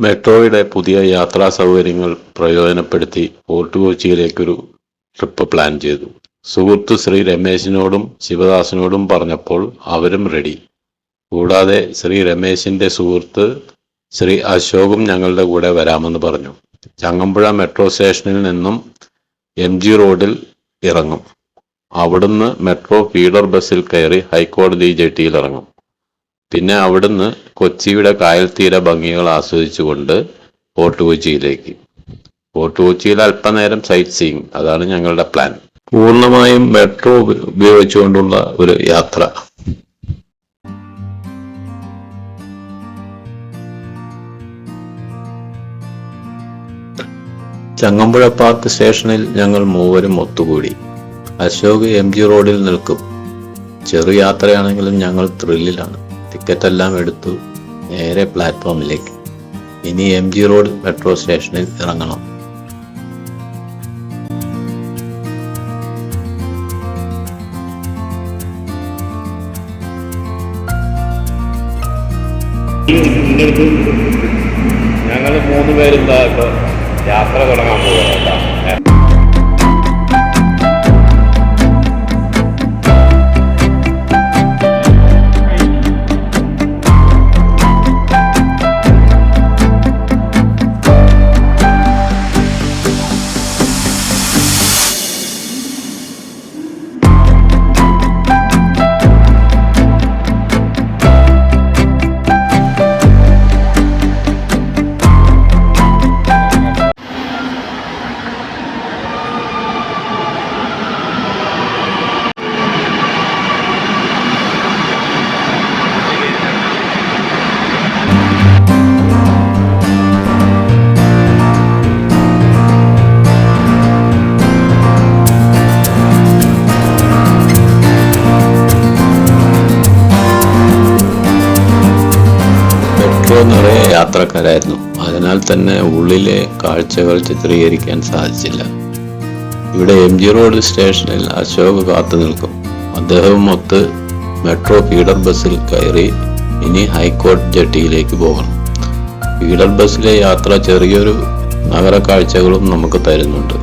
മെട്രോയുടെ പുതിയ യാത്രാ സൗകര്യങ്ങൾ പ്രയോജനപ്പെടുത്തി ഫോർട്ട് കൊച്ചിയിലേക്കൊരു ട്രിപ്പ് പ്ലാൻ ചെയ്തു. സുഹൃത്ത് ശ്രീ രമേശിനോടും ശിവദാസനോടും പറഞ്ഞപ്പോൾ അവരും റെഡി. കൂടാതെ ശ്രീ രമേശിന്റെ സുഹൃത്ത് ശ്രീ അശോകും ഞങ്ങളുടെ കൂടെ വരാമെന്ന് പറഞ്ഞു. ചങ്ങമ്പുഴ മെട്രോ സ്റ്റേഷനിൽ നിന്നും MG റോഡിൽ ഇറങ്ങും. അവിടുന്ന് മെട്രോ ഫീഡർ ബസ്സിൽ കയറി ഹൈക്കോടതി ജെട്ടിയിൽ ഇറങ്ങും. പിന്നെ അവിടുന്ന് കൊച്ചിയുടെ കായൽ തീര ഭംഗികൾ ആസ്വദിച്ചുകൊണ്ട് ഫോർട്ട് കൊച്ചിയിലേക്ക്. ഫോർട്ട് കൊച്ചിയിൽ അല്പനേരം സൈറ്റ് സീയിങ്, അതാണ് ഞങ്ങളുടെ പ്ലാൻ. പൂർണ്ണമായും മെട്രോ ഉപയോഗിച്ചുകൊണ്ടുള്ള ഒരു യാത്ര. ചങ്ങമ്പുഴ പാർക്ക് സ്റ്റേഷനിൽ ഞങ്ങൾ മൂവരും ഒത്തുകൂടി. അശോക് MG റോഡിൽ നിൽക്കും. ചെറു യാത്രയാണെങ്കിലും ഞങ്ങൾ ത്രില്ലിലാണ്. ടിക്കറ്റ് എല്ലാം എടുത്തു നേരെ പ്ലാറ്റ്ഫോമിലേക്ക്. ഇനി MG റോഡ് മെട്രോ സ്റ്റേഷനിൽ ഇറങ്ങണം. ഞങ്ങൾ 3 പേരും യാത്ര തുടങ്ങാൻ പോകുക. നിറയെ യാത്രക്കാരായിരുന്നു. അതിനാൽ തന്നെ ഉള്ളിലെ കാഴ്ചകൾ ചിത്രീകരിക്കാൻ സാധിച്ചില്ല. ഇവിടെ MG റോഡ് സ്റ്റേഷനിൽ അശോക് കാത്തു നിൽക്കും. അദ്ദേഹവും ഒത്ത് മെട്രോ ഫീഡർ ബസ്സിൽ കയറി ഇനി ഹൈക്കോടതി ജെട്ടിയിലേക്ക് പോകണം. ഫീഡർ ബസ്സിലെ യാത്ര ചെറിയൊരു നഗര കാഴ്ചകളും നമുക്ക് തരുന്നുണ്ട്.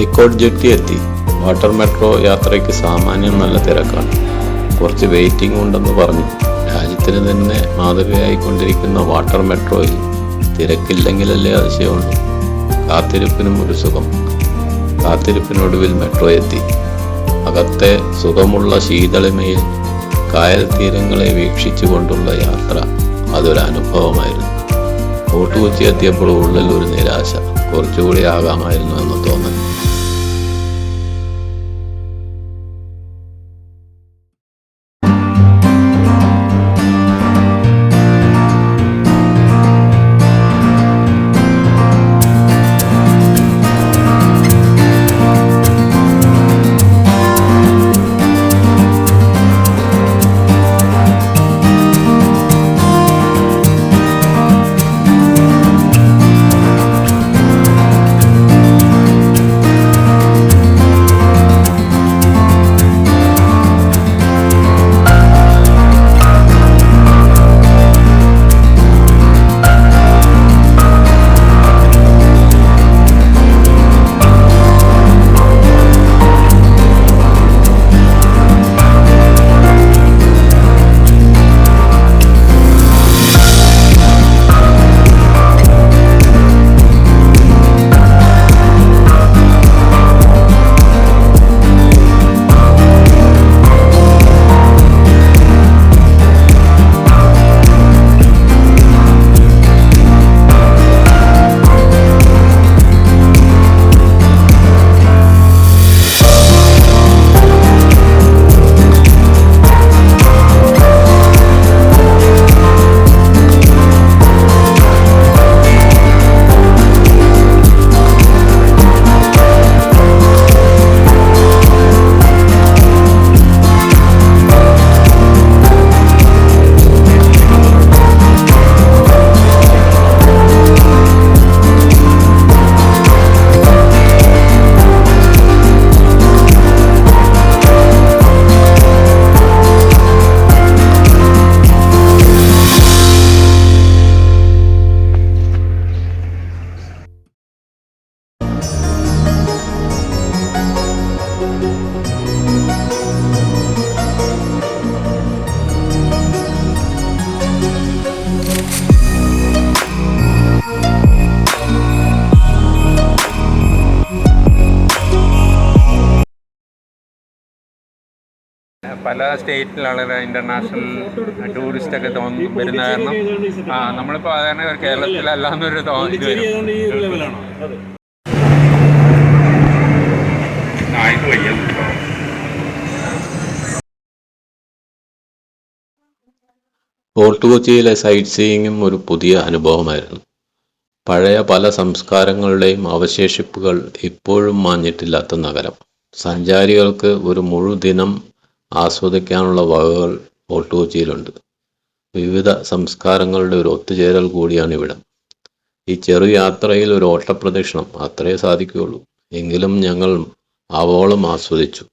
ഹൈക്കോടതി ജെട്ടി എത്തി. വാട്ടർ മെട്രോ യാത്രയ്ക്ക് സാമാന്യം നല്ല തിരക്കാണ്. കുറച്ച് വെയിറ്റിംഗ് ഉണ്ടെന്ന് പറഞ്ഞു. രാജ്യത്തിന് തന്നെ മാതൃകയായിക്കൊണ്ടിരിക്കുന്ന വാട്ടർ മെട്രോയിൽ തിരക്കില്ലെങ്കിലല്ലേ അതിശയമുള്ളൂ. കാത്തിരിപ്പിനും ഒരു സുഖം. കാത്തിരിപ്പിനൊടുവിൽ മെട്രോ എത്തി. അകത്തെ സുഖമുള്ള ശീതളിമയിൽ കായൽ തീരങ്ങളെ വീക്ഷിച്ചുകൊണ്ടുള്ള യാത്ര അതൊരു അനുഭവമായിരുന്നു. ഫോർട്ട് കൊച്ചി എത്തിയപ്പോൾ ഉള്ളിൽ ഒരു നിരാശ. കുറച്ചുകൂടി ആകാമായിരുന്നു എന്ന് തോന്നി. പല സ്റ്റേറ്റിലുള്ള ഇൻ്റർനാഷണൽ ടൂറിസ്റ്റൊക്കെ വരുന്ന കാരണം നമ്മളിപ്പോൾ സാധാരണ കേരളത്തിലല്ലാന്നൊരു ഇത് വരും. ഫോർട്ട് കൊച്ചിയിലെ സൈറ്റ് സീയിങ്ങും ഒരു പുതിയ അനുഭവമായിരുന്നു. പഴയ പല സംസ്കാരങ്ങളുടെയും അവശേഷിപ്പുകൾ ഇപ്പോഴും മാഞ്ഞിട്ടില്ലാത്ത നഗരം. സഞ്ചാരികൾക്ക് ഒരു മുഴുദിനം ആസ്വദിക്കാനുള്ള വകകൾ ഫോർട്ട് കൊച്ചിയിലുണ്ട്. വിവിധ സംസ്കാരങ്ങളുടെ ഒരു ഒത്തുചേരൽ കൂടിയാണിവിടം. ഈ ചെറു യാത്രയിൽ ഒരു ഓട്ടപ്രദക്ഷിണം അത്രേ സാധിക്കുകയുള്ളൂ. എങ്കിലും ഞങ്ങൾ ആവോളം ആസ്വദിച്ചു.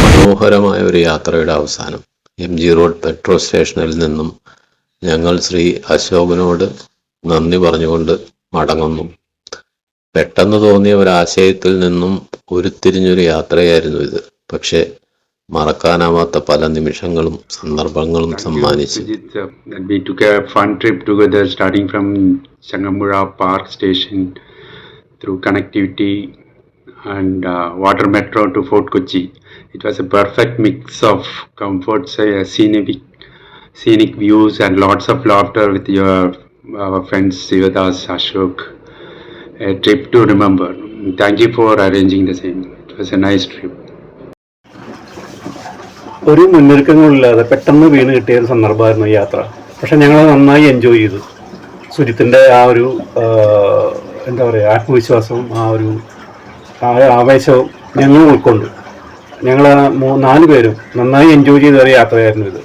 മനോഹരമായ ഒരു യാത്രയുടെ അവസാനം MG റോഡ് പെട്രോൾ സ്റ്റേഷനിൽ നിന്നും ഞങ്ങൾ ശ്രീ അശോകനോട് നന്ദി പറഞ്ഞുകൊണ്ട് മടങ്ങുന്നു. പെട്ടെന്ന് തോന്നിയ ഒരാശയത്തിൽ നിന്നും ഉരുത്തിരിഞ്ഞൊരു യാത്രയായിരുന്നു ഇത്. പക്ഷേ മറക്കാനാവാത്ത പല നിമിഷങ്ങളും സന്ദർഭങ്ങളും സമ്മാനിച്ചു. We took a fun trip together, starting from Changamura Park Station through connectivity and water metro to Fort Kochi. It was a perfect mix of comfort, scenic views and lots of laughter with our friends Sivadas, Ashok. A trip to remember. Thank you for arranging the same. It was a nice trip. ഒരു മുന്നൊരുക്കങ്ങളില്ലാതെ പെട്ടെന്ന് വീണ് കിട്ടിയ ഒരു സന്ദർഭമായിരുന്നു ഈ യാത്ര. പക്ഷെ ഞങ്ങൾ നന്നായി എൻജോയ് ചെയ്തു. സുജിത്തിൻ്റെ ആ ഒരു എന്താ പറയുക, ആത്മവിശ്വാസവും ആ ഒരു ആവേശവും ഞങ്ങൾ ഉൾക്കൊണ്ടു. ഞങ്ങൾ 4 പേരും നന്നായി എൻജോയ് ചെയ്ത ഒരു യാത്രയായിരുന്നു ഇത്.